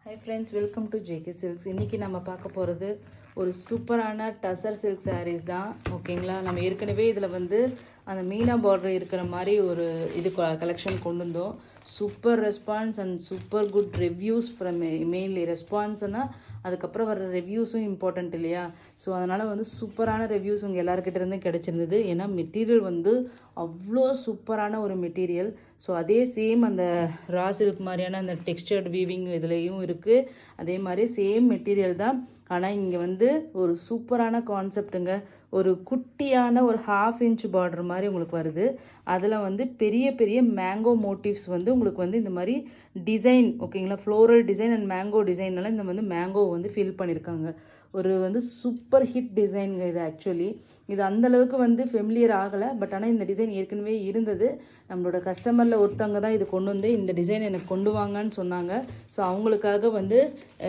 Hi friends, welcome to JK Silks. இன்னைக்கு நம்ம பார்க்க போகிறது ஒரு சூப்பரான டசர் சில்க் சாரீஸ் தான். ஓகேங்களா, நம்ம ஏற்கனவே இதில் வந்து அந்த மீனா பார்டர் இருக்கிற மாதிரி ஒரு இது கலெக்ஷன் கொண்டு வந்தோம். Super response and super good reviews from mainly ரெஸ்பான்ஸ்னால் அதுக்கப்புறம் வர ரிவ்யூஸும் இம்பார்ட்டண்ட் இல்லையா. ஸோ அதனால் வந்து சூப்பரான ரிவ்யூஸ் உங்கள் எல்லாருக்கிட்ட இருந்தும் கிடச்சிருந்தது. ஏன்னா மெட்டீரியல் வந்து அவ்வளோ சூப்பரான ஒரு மெட்டீரியல். ஸோ அதே சேம் அந்த ரா சில்க் மாதிரியான அந்த டெக்ஸ்டர்ட் வீவிங் இதுலேயும் இருக்குது. அதே மாதிரி சேம் மெட்டீரியல் தான். ஆனால் இங்கே வந்து ஒரு சூப்பரான கான்செப்டுங்க. ஒரு குட்டியான ஒரு 1/2 இன்ச் பார்டர் மாதிரி உங்களுக்கு வருது. அதில் வந்து பெரிய பெரிய மேங்கோ மோட்டிவ்ஸ் வந்து உங்களுக்கு வந்து இந்த மாதிரி டிசைன், ஓகேங்களா, ஃப்ளோரல் டிசைன் அண்ட் மேங்கோ டிசைன்னால இந்த வந்து மேங்கோ வந்து ஃபில் பண்ணியிருக்காங்க. ஒரு வந்து சூப்பர் ஹிட் டிசைனுங்க இது. ஆக்சுவலி இது அந்தளவுக்கு வந்து ஃபெமிலியர் ஆகலை. பட் ஆனால் இந்த டிசைன் ஏற்கனவே இருந்தது. நம்மளோட கஸ்டமரில் ஒருத்தவங்க தான் இது கொண்டு வந்து இந்த டிசைன் எனக்கு கொண்டு வாங்கன்னு சொன்னாங்க. ஸோ அவங்களுக்காக வந்து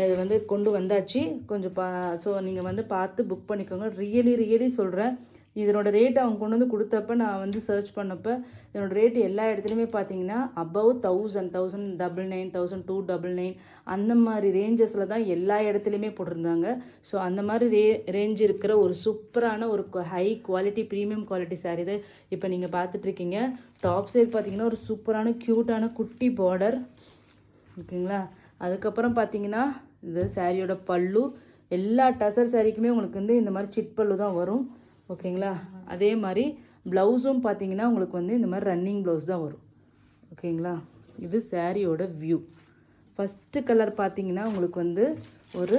இது வந்து கொண்டு வந்தாச்சு. கொஞ்சம் ஸோ நீங்கள் வந்து பார்த்து புக் பண்ணிக்கோங்க. ரியலி சொல்கிறேன். இதனோட ரேட் அவங்க கொண்டு வந்து கொடுத்தப்ப நான் வந்து சர்ச் பண்ணப்போ இதனோட ரேட் எல்லா இடத்துலையுமே பார்த்தீங்கன்னா அபவ் 1000, 1299 அந்த மாதிரி ரேஞ்சஸில் தான் எல்லா இடத்துலையுமே போட்டிருந்தாங்க. ஸோ அந்த மாதிரி ரேஞ்ச் இருக்கிற ஒரு சூப்பரான ஒரு high quality premium quality sari தான் இப்போ நீங்கள் பார்த்துட்ருக்கீங்க. டாப் சைடு பார்த்தீங்கன்னா ஒரு சூப்பரான க்யூட்டான குட்டி பார்டர், ஓகேங்களா. அதுக்கப்புறம் பார்த்தீங்கன்னா இது சாரியோட பல்லு. எல்லா டசர் சாரிக்குமே உங்களுக்கு வந்து இந்த மாதிரி சிட் பல்லு தான் வரும், ஓகேங்களா. அதே மாதிரி ப்ளவுஸும் பார்த்தீங்கன்னா உங்களுக்கு வந்து இந்த மாதிரி ரன்னிங் ப்ளவுஸ் தான் வரும், ஓகேங்களா. இது சாரியோட வியூ. ஃபஸ்ட்டு கலர் பார்த்தீங்கன்னா உங்களுக்கு வந்து ஒரு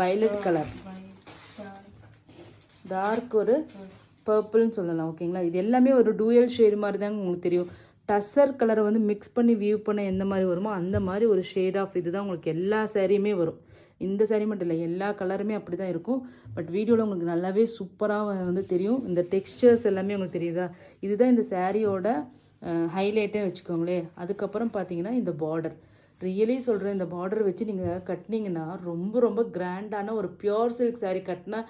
வயலட் கலர், டார்க் ஒரு பர்பிள்னு சொல்லலாம், ஓகேங்களா. இது எல்லாமே ஒரு டூயல் ஷேடு மாதிரி தாங்க உங்களுக்கு தெரியும். டசர் கலரை வந்து மிக்ஸ் பண்ணி வியூ பண்ண எந்த மாதிரி வருமோ அந்த மாதிரி ஒரு ஷேட் ஆஃப் இது தான் உங்களுக்கு எல்லா சாரியுமே வரும். இந்த சாரீ மட்டும் இல்லை, எல்லா கலருமே அப்படி தான் இருக்கும். பட் வீடியோவில் உங்களுக்கு நல்லாவே சூப்பராக வந்து தெரியும். இந்த டெக்ஸ்டர்ஸ் எல்லாமே உங்களுக்கு தெரியுதா. இதுதான் இந்த சாரியோட ஹைலைட்டே வச்சுக்கோங்களே. அதுக்கப்புறம் பார்த்தீங்கன்னா இந்த பார்டர், ரியலி சொல்கிறேன், இந்த பார்டர் வச்சு நீங்கள் கட்டினீங்கன்னா ரொம்ப கிராண்டான ஒரு பியோர் சில்க் சாரீ கட்டினா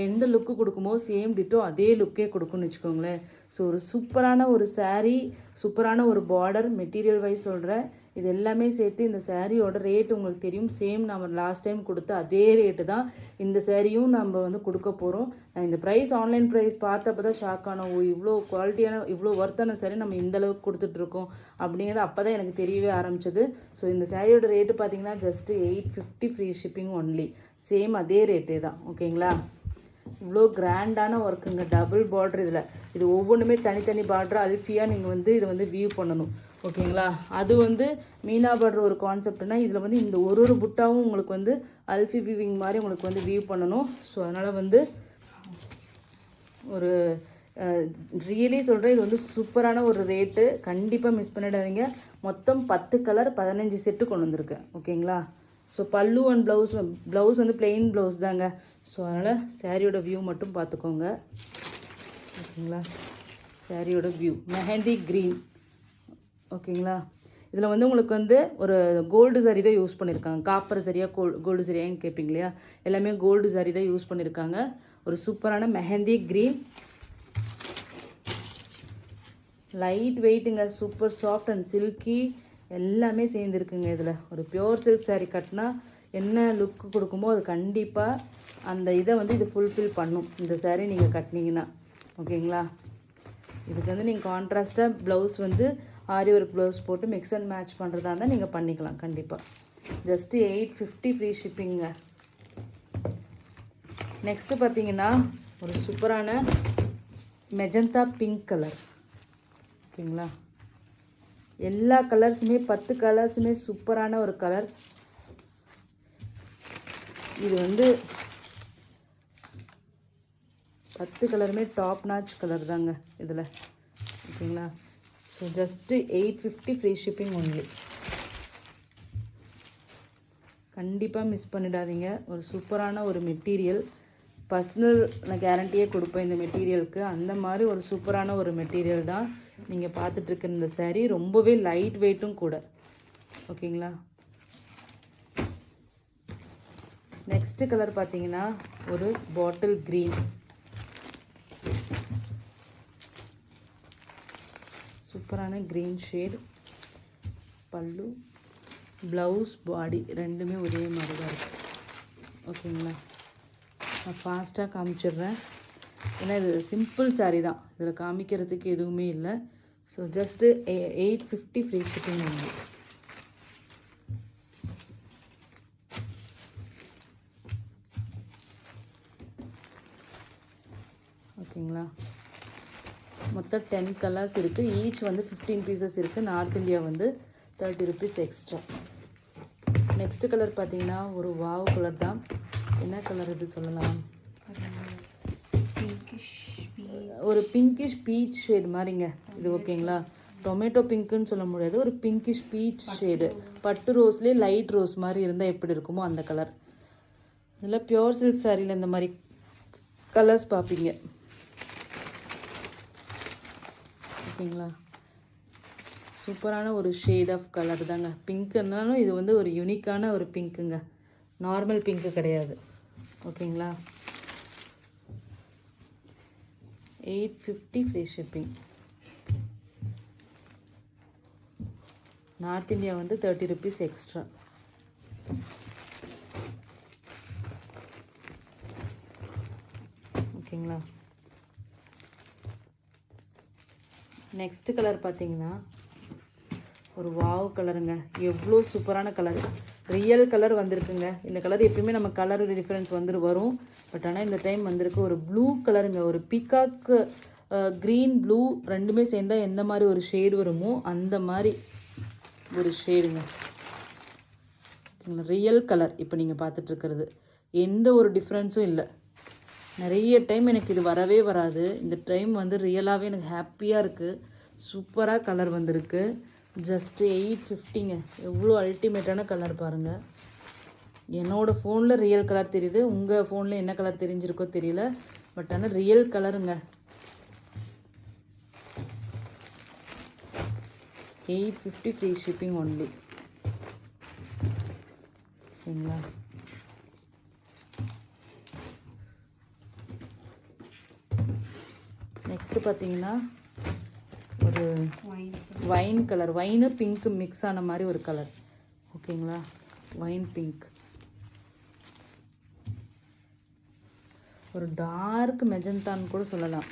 எந்த லுக்கு கொடுக்குமோ சேம் டிட்டோ அதே லுக்கே கொடுக்குன்னு வச்சுக்கோங்களேன். ஸோ ஒரு சூப்பரான ஒரு சாரீ, சூப்பரான ஒரு பார்டர். மெட்டீரியல் வைஸ் சொல்கிறேன். இது எல்லாமே சேர்த்து இந்த சாரியோட ரேட் உங்களுக்கு தெரியும். சேம் நம்ம லாஸ்ட் டைம் கொடுத்த அதே ரேட்டு தான் இந்த சாரியும் நம்ம வந்து கொடுக்க போகிறோம். நான் இந்த ப்ரைஸ் ஆன்லைன் ப்ரைஸ் பார்த்தப்போ தான் ஷாக் ஆனோம். ஓ, இவ்வளோ குவாலிட்டியான இவ்வளோ ஒர்த்தான சாரி நம்ம இந்த அளவுக்கு கொடுத்துட்ருக்கோம் அப்படிங்கிறது அப்போ தான் எனக்கு தெரியவே ஆரம்பிச்சது. ஸோ இந்த சாரியோட ரேட்டு பார்த்தீங்கன்னா just 850 free shipping only. Same அதே ரேட்டே தான், ஓகேங்களா. இவ்வளோ கிராண்டான ஒர்க்குங்க, டபுள் பார்டர். இதில் இது ஒவ்வொன்றுமே தனித்தனி பார்டர் அல்ஃபியாக நீங்கள் வந்து இதை வந்து வியூ பண்ணணும், ஓகேங்களா. அது வந்து மீனா பார்டர் ஒரு கான்செப்ட்னா இதில் வந்து இந்த ஒரு புட்டாவும் உங்களுக்கு வந்து அல்ஃபி வியூவிங் மாதிரி உங்களுக்கு வந்து வியூ பண்ணணும். ஸோ அதனால் வந்து ஒரு ரியலி சொல்கிறேன், இது வந்து சூப்பரான ஒரு ரேட்டு. கண்டிப்பாக மிஸ் பண்ணிடாதீங்க. மொத்தம் 10 கலர் 15 செட்டு கொண்டு வந்திருக்கேன், ஓகேங்களா. ஸோ பல்லு அண்ட் ப்ளவுஸ் வந்து பிளெயின் ப்ளவுஸ் தாங்க. ஸோ அதனால் சாரியோட வியூ மட்டும் பார்த்துக்கோங்க, ஓகேங்களா. சாரியோட வியூ மெஹந்தி க்ரீன், ஓகேங்களா. இதில் வந்து உங்களுக்கு வந்து ஒரு கோல்டு சாரி தான் யூஸ் பண்ணியிருக்காங்க. காப்பர் சரியா கோல்டு சரியான்னு கேட்பீங்க இல்லையா. எல்லாமே கோல்டு சாரி தான் யூஸ் பண்ணியிருக்காங்க. ஒரு சூப்பரான மெஹந்தி க்ரீன், லைட் வெயிட்டுங்க, சூப்பர் சாஃப்ட் அண்ட் சில்கி எல்லாமே சேர்ந்துருக்குங்க. இதில் ஒரு பியோர் சில்க் சாரீ கட்டினா என்ன லுக்கு கொடுக்குமோ அது கண்டிப்பாக அந்த இதை வந்து இது ஃபுல்ஃபில் பண்ணும் இந்த சாரீ நீங்கள் கட்டினீங்கன்னா, ஓகேங்களா. இதுக்கு வந்து நீங்கள் கான்ட்ராஸ்ட்டாக ப்ளவுஸ் வந்து ஆரி ஒர்க் ப்ளவுஸ் போட்டு மிக்ஸ் அண்ட் மேட்ச் பண்ணுறதா இருந்தால் நீங்கள் பண்ணிக்கலாம் கண்டிப்பாக. Just 850 free ஷிப்பிங்க. நெக்ஸ்ட்டு பார்த்தீங்கன்னா ஒரு சூப்பரான மெஜந்தா பிங்க் கலர், ஓகேங்களா. எல்லா கலர்ஸுமே 10 கலர்ஸுமே சூப்பரான ஒரு கலர். இது வந்து 10 கலருமே டாப் நாச் கலர் தாங்க இதில், ஓகேங்களா. So just 850 free shipping only. கண்டிப்பாக மிஸ் பண்ணிடாதீங்க. ஒரு சூப்பரான ஒரு மெட்டீரியல். பர்சனல் நான் கேரண்டியே கொடுப்பேன் இந்த மெட்டீரியலுக்கு. அந்த மாதிரி ஒரு சூப்பரான ஒரு மெட்டீரியல் தான் நீங்கள் பார்த்துட்ருக்க இந்த சாரீ. ரொம்பவே லைட் வெயிட்டும் கூட, ஓகேங்களா. நெக்ஸ்ட்டு கலர் பார்த்தீங்கன்னா ஒரு பாட்டில் க்ரீன், சூப்பரான க்ரீன் ஷேட். பல்லு ப்ளவுஸ் பாடி ரெண்டுமே ஒரே மாதிரி தான் இருக்குது. ஓகேங்களா, நான் ஃபாஸ்ட்டாக காமிச்சிடுறேன். ஏன்னா இது சிம்பிள் சாரீ தான், இதில் காமிக்கிறதுக்கு எதுவுமே இல்லை. So just 850 free shipping only. ஓகேங்களா, மொத்தம் 10 கலர்ஸ் இருக்குது. ஈச் வந்து 15 பீசஸ் இருக்குது. நார்த் இந்தியா வந்து 30 ருபீஸ் எக்ஸ்ட்ரா. நெக்ஸ்ட் கலர் பார்த்தீங்கன்னா ஒரு வாவ் கலர் தான். என்ன கலர் இது சொல்லலாம், ஒரு பிங்கிஷ் பீச் ஷேடு மாதிரிங்க இது. ஓகேங்களா, டொமேட்டோ பிங்க்குன்னு சொல்ல முடியாது, ஒரு பிங்கிஷ் பீச் ஷேடு. பட்டு ரோஸ்லேயே லைட் ரோஸ் மாதிரி இருந்தால் எப்படி இருக்குமோ அந்த கலர். இதில் பியோர் சில்க் சாரியில் இந்த மாதிரி கலர்ஸ் பார்ப்பீங்க. ஓகேங்களா, சூப்பரான ஒரு ஷேட் ஆஃப் கலர் தாங்க. பிங்க்குனாலும் இது வந்து ஒரு யூனிக்கான ஒரு பிங்க்குங்க, நார்மல் பிங்க்கு கிடையாது. ஓகேங்களா, 850 ஃப்ரீ ஷிப்பிங். நார்த் இந்தியா வந்து 30 ருபீஸ் எக்ஸ்ட்ரா. ஓகேங்களா, நெக்ஸ்ட் கலர் பார்த்தீங்கன்னா ஒரு வாவ் கலருங்க. எவ்வளோ சூப்பரான கலர், ரியல் கலர் வந்திருக்குங்க. இந்த கலர் எப்பயுமே நம்ம கலர் டிஃப்ரென்ஸ் வரும். பட் ஆனால் இந்த டைம் வந்திருக்கு ஒரு ப்ளூ கலருங்க. ஒரு பீகாக் க்ரீன் ப்ளூ ரெண்டுமே சேர்ந்தால் எந்த மாதிரி ஒரு ஷேடு வருமோ அந்த மாதிரி ஒரு ஷேடுங்க. ரியல் கலர் இப்போ நீங்கள் பார்த்துட்ருக்கிறது, எந்த ஒரு டிஃப்ரென்ஸும் இல்லை. நிறைய டைம் எனக்கு இது வரவே வராது. இந்த டைம் வந்து ரியலாகவே எனக்கு ஹாப்பியாக இருக்குது. சூப்பராக கலர் வந்திருக்கு. ஜஸ்ட்டு 850ங்க. எவ்வளோ அல்டிமேட்டான கலர் பாருங்கள். என்னோடய ஃபோனில் ரியல் கலர் தெரியுது, உங்கள் ஃபோனில் என்ன கலர் தெரிஞ்சிருக்கோ தெரியல. பட் ஆனால் ரியல் கலருங்க. 850 ஃப்ரீ ஷிப்பிங் ஒன்லி. சரிங்களா, நெக்ஸ்ட்டு பார்த்தீங்கன்னா ஒரு wine colour, wine pink mix ஆன மாதிரி ஒரு கலர். ஓகேங்களா, வைன் பிங்க், ஒரு டார்க் மெஜந்தான்னு கூட சொல்லலாம்.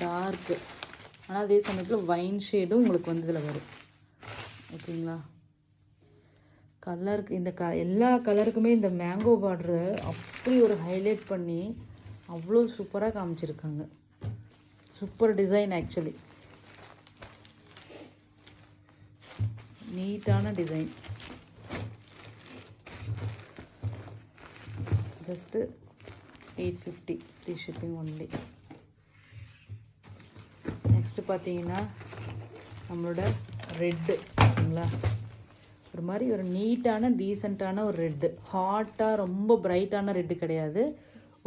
டார்க்கு, ஆனால் அதே சமயத்தில் வைன் ஷேடும் உங்களுக்கு வந்து இதில் வரும். ஓகேங்களா, கலருக்கு இந்த எல்லா கலருக்குமே இந்த மேங்கோ பார்டரு அப்படி ஒரு ஹைலைட் பண்ணி அவ்வளோ சூப்பராக காமிச்சிருக்காங்க. சூப்பர் டிசைன், ஆக்சுவலி நீட்டான design. Just 850 free shipping only. Next பார்த்தீங்கன்னா நம்மளோட ரெட்டு. ஓகேங்களா, ஒரு மாதிரி ஒரு நீட்டான டீசெண்டான ஒரு ரெட்டு. ஹாட்டாக ரொம்ப பிரைட்டான ரெட்டு கிடையாது,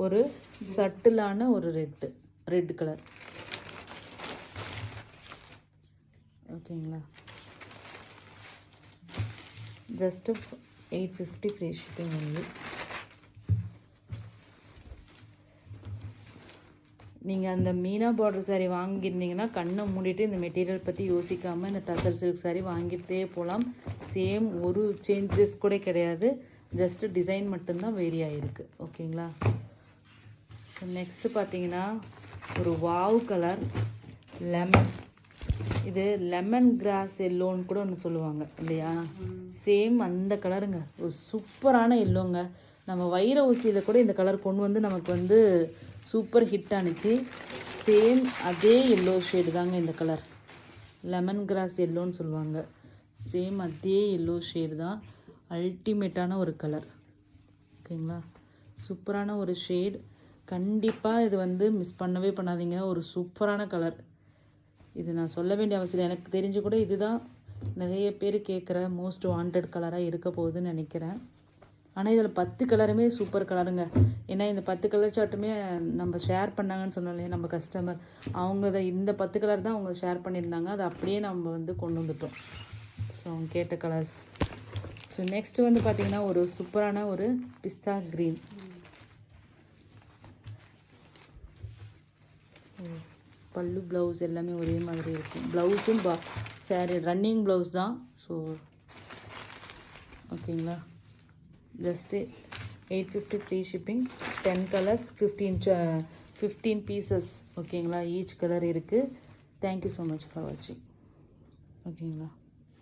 ஒரு சட்டிலான ஒரு ரெட்டு கலர். ஓகேங்களா, ஜஸ்ட்டு 850 ஃப்ரீ ஷிப்பிங் ஒன்லி. நீங்கள் அந்த மீனா பார்டர் சாரீ வாங்கியிருந்தீங்கன்னா கண்ணை மூடிட்டு இந்த மெட்டீரியல் பற்றி யோசிக்காமல் இந்த டசர் சில்க் சாரீ வாங்கிட்டே போகலாம். சேம் ஒரு சேஞ்சஸ் கூட கிடையாது, ஜஸ்ட்டு டிசைன் மட்டும்தான் வேரி ஆகிருக்கு. ஓகேங்களா, ஸோ நெக்ஸ்ட்டு பார்த்தீங்கன்னா ஒரு வாவ் கலர் லெமன். இது லெமன் கிராஸ் எல்லோன்னு கூட ஒன்று சொல்லுவாங்க இல்லையா, சேம் அந்த கலருங்க. ஒரு சூப்பரான எல்லோங்க. நம்ம வைர ஊசியில் கூட இந்த கலர் கொண்டு வந்து நமக்கு வந்து சூப்பர் ஹிட் ஆனிச்சு. சேம் அதே எல்லோ ஷேடு தாங்க இந்த கலர், லெமன் கிராஸ் எல்லோன்னு சொல்லுவாங்க. சேம் அதே எல்லோ ஷேடு தான், அல்டிமேட்டான ஒரு கலர். ஓகேங்களா, சூப்பரான ஒரு ஷேட். கண்டிப்பாக இது வந்து மிஸ் பண்ணவே பண்ணாதீங்க. ஒரு சூப்பரான கலர். இது நான் சொல்ல வேண்டிய அவசியம், எனக்கு தெரிஞ்சு கூட இதுதான் நிறைய பேர் கேட்குற மோஸ்ட் வாண்டட் கலராக இருக்க போகுதுன்னு நினைக்கிறேன். ஆனால் இதில் 10 கலருமே சூப்பர் கலருங்க. ஏன்னா இந்த 10 கலர் சார்ட்டுமே நம்ம ஷேர் பண்ணாங்கன்னு சொன்னோம் இல்லையா நம்ம கஸ்டமர், அவங்க இந்த 10 கலர் தான் அவங்க ஷேர் பண்ணியிருந்தாங்க. அதை அப்படியே நம்ம வந்து கொண்டு வந்துட்டோம். ஸோ அவங்க கேட்ட கலர்ஸ். ஸோ நெக்ஸ்ட் வந்து பார்த்திங்கன்னா ஒரு சூப்பரான ஒரு பிஸ்தா க்ரீன். ஸோ பல்லு ப்ளவுஸ் எல்லாமே ஒரே மாதிரி இருக்கும். ப்ளவுஸும் சாரி ரன்னிங் ப்ளவுஸ் தான். ஸோ ஓகேங்களா. Just 850 free shipping. 10 colours 15 pieces. ஓகேங்களா. ஈச் கலர் இருக்குது. தேங்க்யூ ஸோ மச் ஃபார் வாட்சிங். ஓகேங்களா.